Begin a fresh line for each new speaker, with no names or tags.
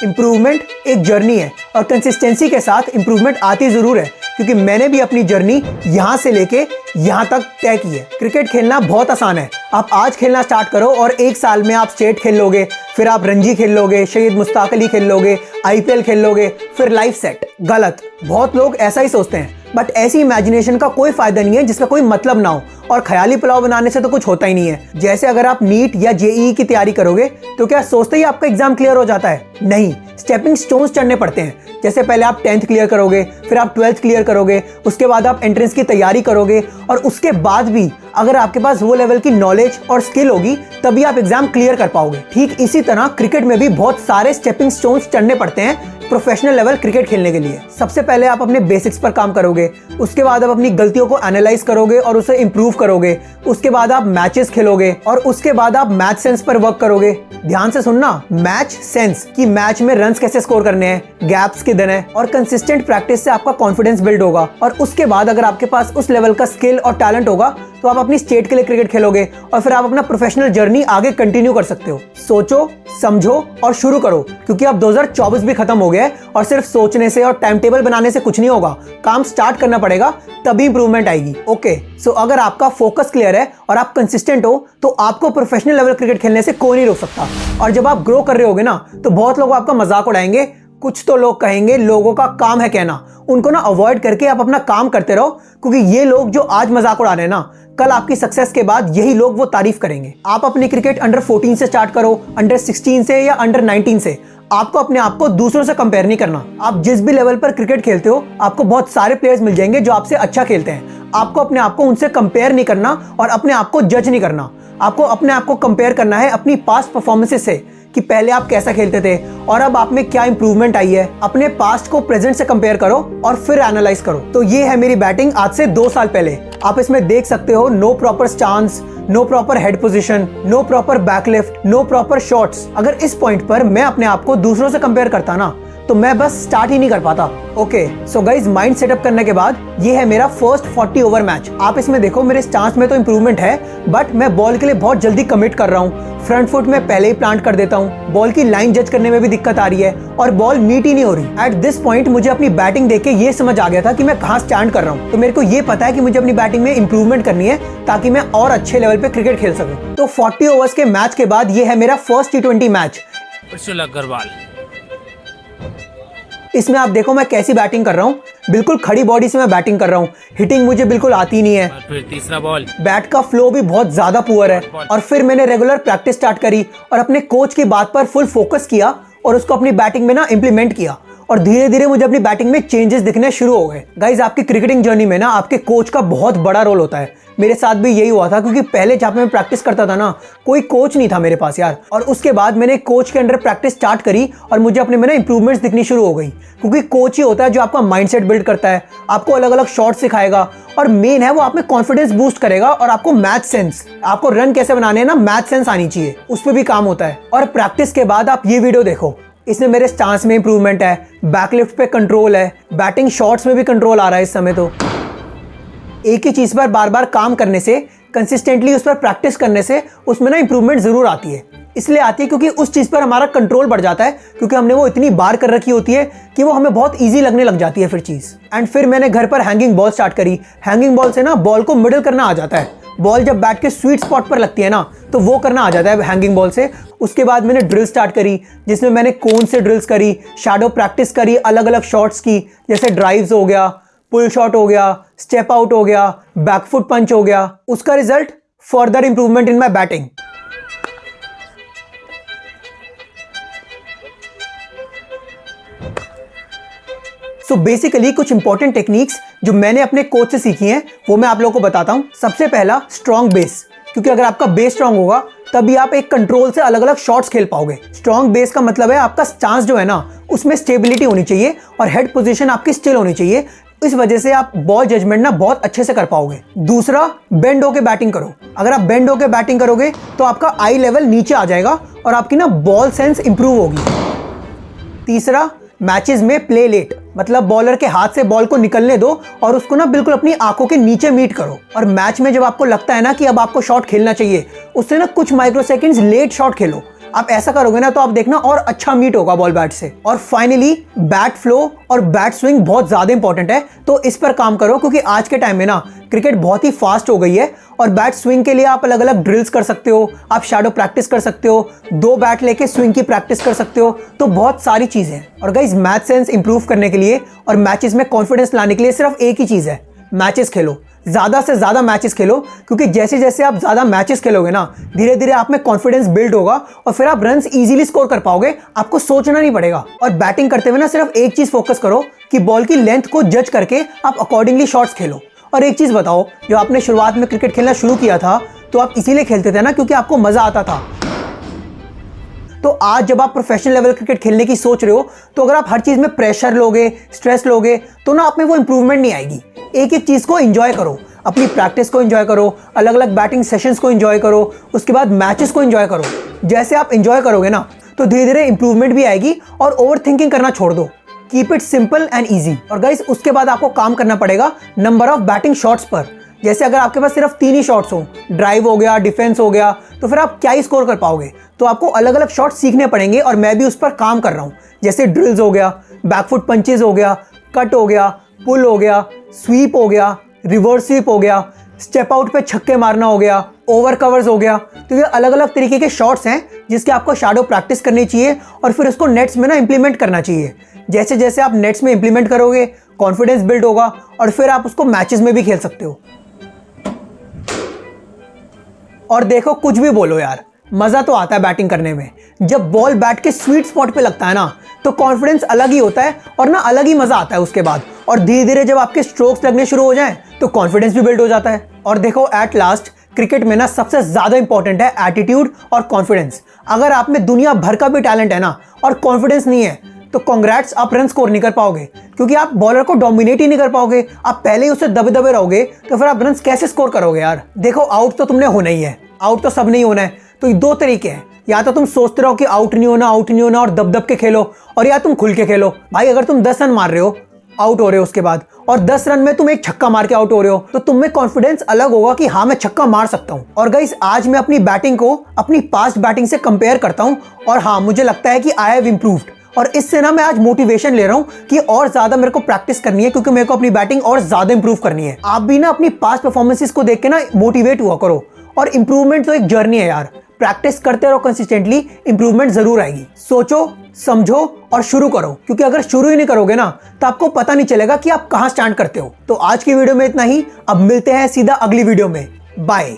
Improvement एक journey है और कंसिस्टेंसी के साथ इम्प्रूवमेंट आती ज़रूर है, क्योंकि मैंने भी अपनी जर्नी यहाँ से लेके यहाँ तक तय की है। क्रिकेट खेलना बहुत आसान है। आप आज खेलना स्टार्ट करो और एक साल में आप स्टेट खेल लोगे, फिर आप रणजी खेल लोगे, शहीद मुश्ताक अली खेल लोगे, आईपीएल खेल लोगे, फिर लाइफ सेट। गलत। बहुत लोग ऐसा ही सोचते हैं, बट ऐसी इमेजिनेशन का कोई फायदा नहीं है जिसका कोई मतलब ना हो, और ख्याली पुलाव बनाने से तो कुछ होता ही नहीं है। जैसे अगर आप नीट या जेईई की तैयारी करोगे तो क्या सोचते ही आपका एग्जाम क्लियर हो जाता है? नहीं, स्टेपिंग स्टोन्स चढ़ने पड़ते हैं। जैसे पहले आप 10th क्लियर करोगे, फिर आप 12th क्लियर करोगे, उसके बाद आप एंट्रेंस की तैयारी करोगे, और उसके बाद भी अगर आपके पास वो लेवल की नॉलेज और स्किल होगी तभी आप एग्जाम क्लियर कर पाओगे। ठीक इसी तरह क्रिकेट में भी बहुत सारे स्टेपिंग स्टोन्स चढ़ने पड़ते हैं प्रोफेशनल लेवल क्रिकेट खेलने के लिए। सबसे पहले आप अपने बेसिक्स पर काम करोगे, उसके बाद आप अपनी गलतियों को एनालाइज करोगे और उसे इंप्रूव करोगे, उसके बाद आप मैचेस खेलोगे और उसके बाद आप मैच सेंस पर वर्क करोगे। ध्यान से सुनना, मैच सेंस कि मैच में रन्स कैसे स्कोर करने हैं, गैप्स किधर हैं, और कंसिस्टेंट प्रैक्टिस से आपका कॉन्फिडेंस बिल्ड होगा। और उसके बाद अगर आपके पास उस लेवल का स्किल और टैलेंट होगा तो आप अपनी स्टेट के लिए क्रिकेट खेलोगे और फिर आप अपना प्रोफेशनल जर्नी आगे कंटिन्यू कर सकते हो। सोचो, समझो और शुरू करो, क्योंकि अब 2024 भी खत्म हो गया है और सिर्फ सोचने से और टाइम टेबल बनाने से कुछ नहीं होगा। काम स्टार्ट करना पड़ेगा, तभी इंप्रूवमेंट आएगी। ओके, सो अगर आपका फोकस क्लियर है और आप कंसिस्टेंट हो तो आपको प्रोफेशनल लेवल क्रिकेट खेलने से कोई नहीं रोक सकता। और जब आप ग्रो कर रहे होगे ना तो बहुत लोग आपका मजाक उड़ाएंगे, कुछ तो लोग कहेंगे लोगों का काम है कहना। उनको ना अवॉइड करके आप अपना काम करते रहो, क्योंकि ये लोग जो आज मजाक उड़ा रहे हैं ना, कल आपकी सक्सेस के बाद यही लोग वो तारीफ करेंगे। आप अपनी क्रिकेट अंडर 14 से स्टार्ट करो, अंडर 16 से या अंडर 19 से। आपको अपने आप को दूसरों से कंपेयर नहीं करना। आप जिस भी लेवल पर क्रिकेट खेलते हो आपको बहुत सारे प्लेयर्स मिल जाएंगे जो आपसे अच्छा खेलते हैं। आपको अपने आप को उनसे कंपेयर नहीं करना और अपने आप को जज नहीं करना। आपको अपने आप को कंपेयर करना है अपनी पास्ट परफॉर्मेंसेस से, कि पहले आप कैसा खेलते थे और अब आप में क्या इंप्रूवमेंट आई है। अपने पास्ट को प्रेजेंट से कंपेयर करो और फिर एनालाइज करो। तो ये है मेरी बैटिंग आज से 2 साल पहले। आप इसमें देख सकते हो, no proper stance, no proper head position, no proper backlift, no proper shots. अगर इस पॉइंट पर मैं अपने आप को दूसरों से कंपेयर करता ना तो मैं बस स्टार्ट ही नहीं कर पाता। Okay, so guys, mind setup करने के बाद ये है मेरा फर्स्ट 40 ओवर मैच। आप इसमें देखो मेरे स्टांस में तो इंप्रूवमेंट है, बट मैं बॉल के लिए बहुत जल्दी कमिट कर रहा हूँ। फ्रंट फुट में पहले ही प्लांट कर देता हूँ। बॉल की लाइन जज करने में भी दिक्कत आ रही है और बॉल मीट ही नहीं हो रही। एट दिस पॉइंट मुझे अपनी बैटिंग देख के ये समझ आ गया था कि मैं कहाँ स्टैंड कर रहा हूँ। तो मेरे को ये पता है कि मुझे अपनी बैटिंग में इंप्रूवमेंट करनी है ताकि मैं और अच्छे लेवल पे क्रिकेट खेल सकूँ। तो 40 ओवर्स के मैच के बाद ये है मेरा फर्स्ट T20 मैच। इसमें आप देखो मैं कैसी बैटिंग कर रहा हूँ। बिल्कुल खड़ी बॉडी से मैं बैटिंग कर रहा हूँ। हिटिंग मुझे बिल्कुल आती नहीं है।
फिर तीसरा बॉल,
बैट का फ्लो भी बहुत ज्यादा पुअर है। और फिर मैंने रेगुलर प्रैक्टिस स्टार्ट करी और अपने कोच की बात पर फुल फोकस किया और उसको अपनी बैटिंग में ना इंप्लीमेंट किया, और धीरे धीरे मुझे अपनी बैटिंग में चेंजेस दिखने शुरू हो गए। गाइज, आपकी क्रिकेटिंग जर्नी में ना आपके कोच का बहुत बड़ा रोल होता है। मेरे साथ भी यही हुआ था, क्योंकि पहले जहाँ पे मैं प्रैक्टिस करता था ना कोई कोच नहीं था मेरे पास यार। और उसके बाद मैंने कोच के अंडर प्रैक्टिस स्टार्ट करी और मुझे अपने में ना इंप्रूवमेंट्स दिखनी शुरू हो गई, क्योंकि कोच ही होता है जो आपका माइंडसेट बिल्ड करता है, आपको अलग अलग शॉट सिखाएगा, और मेन है वो आप में कॉन्फिडेंस बूस्ट करेगा और आपको मैच सेंस, आपको रन कैसे बनाने हैं ना, मैच सेंस आनी चाहिए, उस पर भी काम होता है। और प्रैक्टिस के बाद आप ये वीडियो देखो, इसमें मेरे स्टांस में इंप्रूवमेंट है, बैकलिफ्ट पे कंट्रोल है, बैटिंग शॉट्स में भी कंट्रोल आ रहा है इस समय। तो एक ही चीज पर बार बार काम करने से, कंसिस्टेंटली उस पर प्रैक्टिस करने से उसमें ना इंप्रूवमेंट जरूर आती है। इसलिए आती है क्योंकि उस चीज पर हमारा कंट्रोल बढ़ जाता है, क्योंकि हमने वो इतनी बार कर रखी होती है कि वो हमें बहुत इजी लगने लग जाती है फिर चीज। एंड फिर मैंने घर पर हैंगिंग बॉल स्टार्ट करी। हैंगिंग बॉल से ना बॉल को मिडल करना आ जाता है। बॉल जब बैट के स्वीट स्पॉट पर लगती है ना तो वो करना आ जाता है हैंगिंग बॉल से। उसके बाद मैंने ड्रिल स्टार्ट करी, जिसमें मैंने कोन से ड्रिल्स करी, शैडो प्रैक्टिस करी, अलग अलग शॉट्स की, जैसे ड्राइव्स हो गया, पुल शॉट हो गया, स्टेप आउट हो गया, बैकफुट पंच हो गया। उसका result further improvement in my batting. So basically कुछ इंपॉर्टेंट टेक्निक्स जो मैंने अपने कोच से सीखी हैं वो मैं आप लोगों को बताता हूं। सबसे पहला, स्ट्रॉन्ग बेस, क्योंकि अगर आपका बेस स्ट्रॉन्ग होगा तभी आप एक कंट्रोल से अलग अलग शॉट्स खेल पाओगे। स्ट्रॉन्ग बेस का मतलब है आपका स्टांस जो है ना उसमें स्टेबिलिटी होनी चाहिए और हेड पोजीशन आपकी स्टिल होनी चाहिए। इस वजह से आप बॉल जजमेंट ना बहुत अच्छे से कर पाओगे। दूसरा, बेंड होके बैटिंग करो। अगर आप बेंड होके बैटिंग करोगे तो आपका आई लेवल नीचे आ जाएगा और आपकी ना बॉल सेंस इंप्रूव होगी। तीसरा, मैचेस में प्ले लेट, मतलब बॉलर के हाथ से बॉल को निकलने दो और उसको ना बिल्कुल अपनी आंखों के नीचे मीट करो। और मैच में जब आपको लगता है ना कि अब आपको शॉट खेलना चाहिए, उससे ना कुछ माइक्रो सेकंड्स लेट शॉट खेलो। आप ऐसा करोगे ना तो आप देखना और अच्छा मीट होगा बॉल बैट से। और फाइनली बैट फ्लो और बैट स्विंग बहुत ज़्यादा इंपॉर्टेंट है, तो इस पर काम करो क्योंकि आज के टाइम में ना क्रिकेट बहुत ही फास्ट हो गई है। और बैट स्विंग के लिए आप अलग अलग ड्रिल्स कर सकते हो, आप शैडो प्रैक्टिस कर सकते हो, 2 बैट लेके स्विंग की प्रैक्टिस कर सकते हो, तो बहुत सारी चीज़ें हैं। और गाइस मैच सेंस इंप्रूव करने के लिए और मैचेस में कॉन्फिडेंस लाने के लिए सिर्फ एक ही चीज़ है, मैचेस खेलो, ज़्यादा से ज़्यादा मैचेस खेलो। क्योंकि जैसे जैसे आप ज़्यादा मैचेस खेलोगे ना, धीरे धीरे आप में कॉन्फिडेंस बिल्ड होगा और फिर आप रन्स इजीली स्कोर कर पाओगे, आपको सोचना नहीं पड़ेगा। और बैटिंग करते हुए ना सिर्फ एक चीज़ फोकस करो कि बॉल की लेंथ को जज करके आप अकॉर्डिंगली शॉट्स खेलो। और एक चीज़ बताओ, जो आपने शुरुआत में क्रिकेट खेलना शुरू किया था तो आप इसीलिए खेलते थे ना क्योंकि आपको मज़ा आता था। तो आज जब आप प्रोफेशनल लेवल क्रिकेट खेलने की सोच रहे हो, तो अगर आप हर चीज़ में प्रेशर लोगे, स्ट्रेस लोगे, तो ना आप में वो इंप्रूवमेंट नहीं आएगी। एक एक चीज़ को एंजॉय करो, अपनी प्रैक्टिस को एंजॉय करो, अलग अलग बैटिंग सेशंस को एंजॉय करो, उसके बाद मैचेस को एंजॉय करो। जैसे आप एंजॉय करोगे ना तो धीरे धीरे इंप्रूवमेंट भी आएगी। और ओवर थिंकिंग करना छोड़ दो, keep it simple and easy. और गाइस उसके बाद आपको काम करना पड़ेगा नंबर ऑफ बैटिंग शॉट्स पर। जैसे अगर आपके पास सिर्फ 3 ही शॉट्स हो, ड्राइव हो गया, डिफेंस हो गया, तो फिर आप क्या ही स्कोर कर पाओगे। तो आपको अलग अलग शॉट्स सीखने पड़ेंगे और मैं भी उस पर काम कर रहा हूँ। जैसे ड्रिल्स हो गया, बैकफुट पंचेज हो गया, कट हो गया, पुल हो गया, स्वीप हो गया, रिवर्स स्वीप हो गया, स्टेप आउट पे छक्के मारना हो गया, ओवर कवर्स हो गया। तो ये अलग अलग तरीके के शॉट्स हैं जिसके आपको शैडो प्रैक्टिस करनी चाहिए और फिर उसको नेट्स में ना इंप्लीमेंट करना चाहिए। जैसे जैसे आप नेट्स में इंप्लीमेंट करोगे, कॉन्फिडेंस बिल्ड होगा और फिर आप उसको मैचेस में भी खेल सकते हो। और देखो कुछ भी बोलो यार, मज़ा तो आता है बैटिंग करने में। जब बॉल बैट के स्वीट स्पॉट पे लगता है ना तो कॉन्फिडेंस अलग ही होता है और ना अलग ही मज़ा आता है उसके बाद। और धीरे धीरे जब आपके स्ट्रोक्स लगने शुरू हो जाएं तो कॉन्फिडेंस भी बिल्ड हो जाता है। और देखो एट लास्ट क्रिकेट में ना सबसे ज़्यादा इंपॉर्टेंट है एटीट्यूड और कॉन्फिडेंस। अगर आप में दुनिया भर का भी टैलेंट है ना और कॉन्फिडेंस नहीं है तो कॉन्ग्रेट्स, आप रन स्कोर नहीं कर पाओगे क्योंकि आप बॉलर को डोमिनेट ही नहीं कर पाओगे। आप पहले ही उससे दबे दबे रहोगे तो फिर आप रन कैसे स्कोर करोगे यार। देखो आउट तो तुमने होना ही है, आउट तो सब नहीं होना है। तो ये 2 तरीके हैं, या तो तुम सोचते रहो कि आउट नहीं होना, आउट नहीं होना और दब दब के खेलो, और या तुम खुल के खेलो। भाई अगर तुम 10 रन मार रहे हो, आउट हो रहे हो उसके बाद, और 10 रन में तुम एक छक्का मार के आउट हो रहे हो, तो तुम में कॉन्फिडेंस अलग होगा कि हाँ मैं छक्का मार सकता हूँ। और गाइस आज मैं अपनी बैटिंग को अपनी पास्ट बैटिंग से कंपेयर करता हूँ और हाँ मुझे लगता है कि आई हैव इम्प्रूव्ड। और इससे ना मैं आज मोटिवेशन ले रहा हूँ कि और ज्यादा मेरे को प्रैक्टिस करनी है क्योंकि मेरे को अपनी बैटिंग और ज्यादा इंप्रूव करनी है। आप भी ना अपनी पास्ट परफॉर्मेंसेस को देख के ना मोटिवेट हुआ करो। और इंप्रूवमेंट तो एक जर्नी है यार, प्रैक्टिस करते रहो कंसिस्टेंटली, इंप्रूवमेंट जरूर आएगी। सोचो, समझो और शुरू करो, क्योंकि अगर शुरू ही नहीं करोगे ना तो आपको पता नहीं चलेगा कि आप कहाँ स्टैंड करते हो। तो आज की वीडियो में इतना ही, अब मिलते हैं सीधा अगली वीडियो में। बाय।